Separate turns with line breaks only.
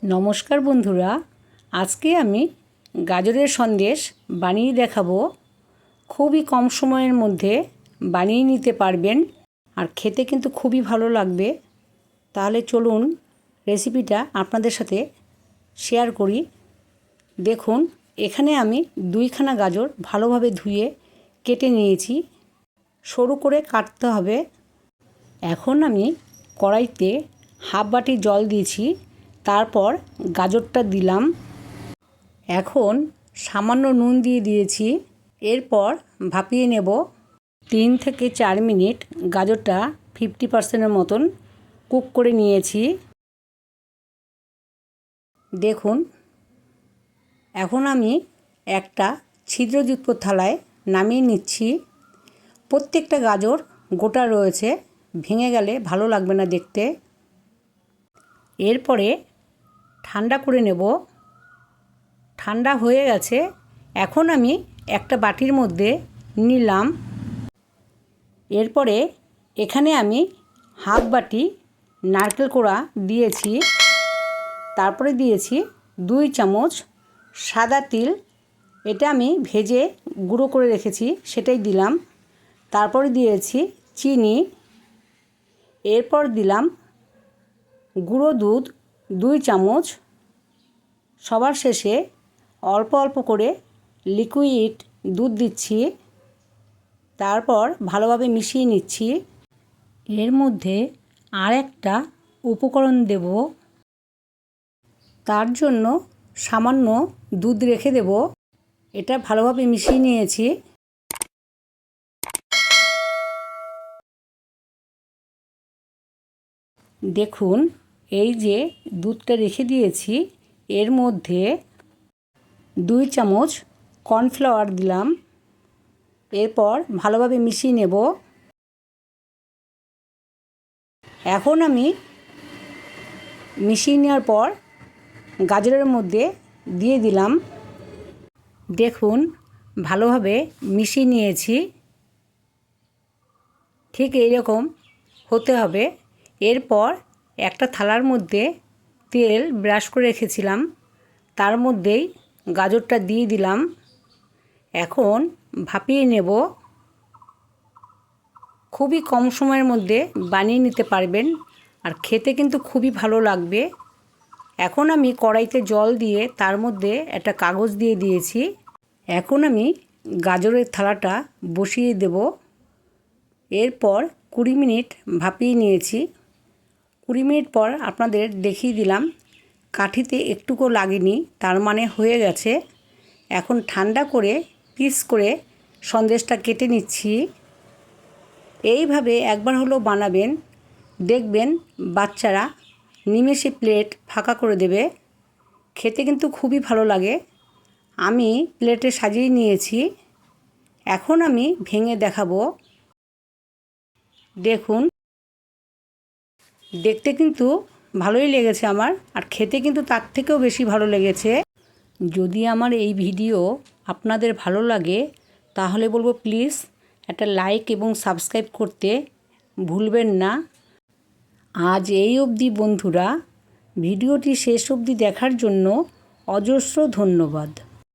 নমস্কার বন্ধুরা, আজকে আমি গাজরের সন্দেশ বানিয়ে দেখাবো। খুবই কম সময়ের মধ্যে বানিয়ে নিতে পারবেন আর খেতে কিন্তু খুবই ভালো লাগবে। তাহলে চলুন রেসিপিটা আপনাদের সাথে শেয়ার করি। দেখুন, এখানে আমি 2খানা গাজর ভালোভাবে ধুয়ে কেটে নিয়েছি। সরু করে কাটতে হবে। এখন আমি কড়াইতে হাফ বাটি জল দিয়েছি, তারপর গাজরটা দিলাম। এখন সামান্য নুন দিয়ে দিয়েছি। এরপর ভাপিয়ে নেব 3 থেকে 4 মিনিট। গাজরটা 50% মতন কুক করে নিয়েছি। দেখুন, এখন আমি একটা ছিদ্রযুক্ত থালায় নামিয়ে নিচ্ছি। প্রত্যেকটা গাজর গোটা রয়েছে, ভেঙে গেলে ভালো লাগবে না দেখতে। এরপরে ঠান্ডা করে নেব। ঠান্ডা হয়ে গেছে। এখন আমি একটা বাটির মধ্যে নিলাম। এরপরে এখানে আমি হাফ বাটি নারকেল কোড়া দিয়েছি। তারপরে দিয়েছি 2 চামচ সাদা তিল। এটা আমি ভেজে গুঁড়ো করে রেখেছি, সেটাই দিলাম। তারপরে দিয়েছি চিনি। এরপর দিলাম গুঁড়ো দুধ 2 চামচ। সবার শেষে অল্প অল্প করে লিকুইড দুধ দিচ্ছি। তারপর ভালোভাবে মিশিয়ে নিচ্ছি। এর মধ্যে আর একটা উপকরণ দেব। তার জন্য সামান্য দুধ রেখে দেব। এটা ভালোভাবে মিশিয়ে নিয়েছি। দেখুন, এই যে দুধটা রেখে দিয়েছি, এর মধ্যে 2 চামচ কর্নফ্লাওয়ার দিলাম। এরপর ভালোভাবে মিশিয়ে নেব। এখন আমি মিশিয়ে নেওয়ার পর গাজরের মধ্যে দিয়ে দিলাম। দেখুন, ভালোভাবে মিশিয়ে নিয়েছি। ঠিক এইরকম হতে হবে। এরপর একটা থালার মধ্যে তেল ব্রাশ করে রেখেছিলাম, তার মধ্যেই গাজরটা দিয়ে দিলাম। এখন ভাপিয়ে নেব। খুবই কম সময়ের মধ্যে বানিয়ে নিতে পারবেন আর খেতে কিন্তু খুবই ভালো লাগবে। এখন আমি কড়াইতে জল দিয়ে তার মধ্যে একটা কাগজ দিয়ে দিয়েছি। এখন আমি গাজরের থালাটা বসিয়ে দেব। এরপর 20 মিনিট ভাপিয়ে নিয়েছি। 20 মিনিট পর আপনাদের দেখিয়ে দিলাম। কাঠিতে একটুকু লাগেনি, তার মানে হয়ে গেছে। এখন ঠান্ডা করে পিস করে সন্দেশটা কেটে নিচ্ছি। এইভাবে একবার হলেও বানাবেন, দেখবেন বাচ্চারা নিমেষে প্লেট ফাঁকা করে দেবে। খেতে কিন্তু খুবই ভালো লাগে। আমি প্লেটে সাজিয়ে নিয়েছি। এখন আমি ভেঙে দেখাবো। দেখুন, দেখতে কিন্তু ভালোই লেগেছে আমার, আর খেতে কিন্তু তার থেকেও বেশি ভালো লেগেছে। যদি আমার এই ভিডিও আপনাদের ভালো লাগে তাহলে বলবো প্লিজ একটা লাইক এবং সাবস্ক্রাইব করতে ভুলবেন না। আজ এই অবধি বন্ধুরা, ভিডিওটি শেষ অবধি দেখার জন্য অজস্র ধন্যবাদ।